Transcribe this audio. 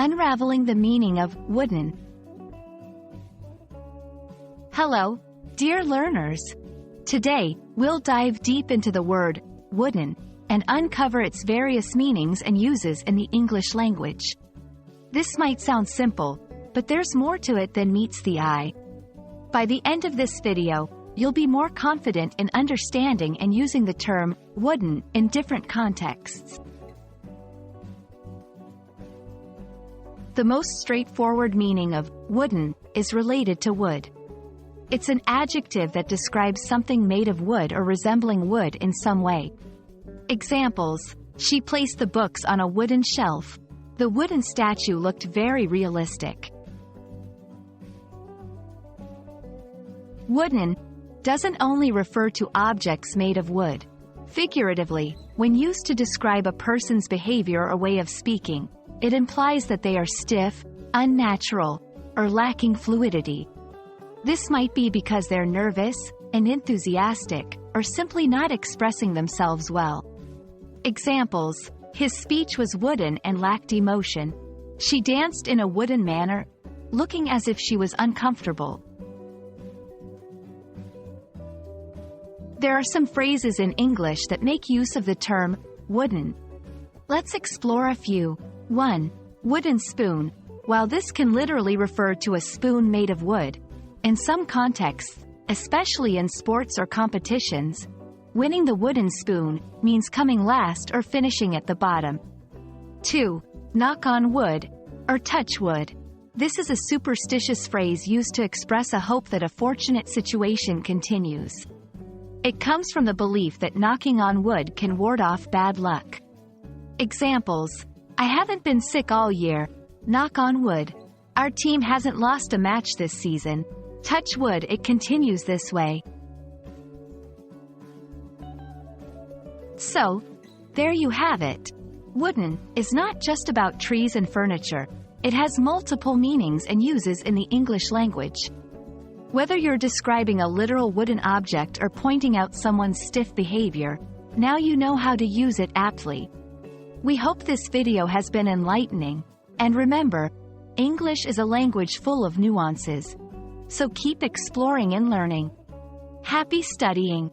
Unraveling the Meaning of Wooden. Hello, dear learners. Today, we'll dive deep into the word wooden and uncover its various meanings and uses in the English language. This might sound simple, but there's more to it than meets the eye. By the end of this video, you'll be more confident in understanding and using the term wooden in different contexts. The most straightforward meaning of wooden is related to wood. It's an adjective that describes something made of wood or resembling wood in some way. Examples: she placed the books on a wooden shelf. The wooden statue looked very realistic. Wooden doesn't only refer to objects made of wood. Figuratively, when used to describe a person's behavior or way of speaking, it implies that they are stiff, unnatural, or lacking fluidity. This might be because they're nervous, unenthusiastic, or simply not expressing themselves well. Examples: his speech was wooden and lacked emotion. She danced in a wooden manner, looking as if she was uncomfortable. There are some phrases in English that make use of the term wooden. Let's explore a few. 1. Wooden spoon. While this can literally refer to a spoon made of wood, in some contexts, especially in sports or competitions, winning the wooden spoon means coming last or finishing at the bottom. 2. Knock on wood, or touch wood. This is a superstitious phrase used to express a hope that a fortunate situation continues. It comes from the belief that knocking on wood can ward off bad luck. Examples: I haven't been sick all year. Knock on wood. Our team hasn't lost a match this season. Touch wood, it continues this way. So, there you have it. Wooden is not just about trees and furniture. It has multiple meanings and uses in the English language. Whether you're describing a literal wooden object or pointing out someone's stiff behavior, now you know how to use it aptly. We hope this video has been enlightening, and remember, English is a language full of nuances. So keep exploring and learning. Happy studying!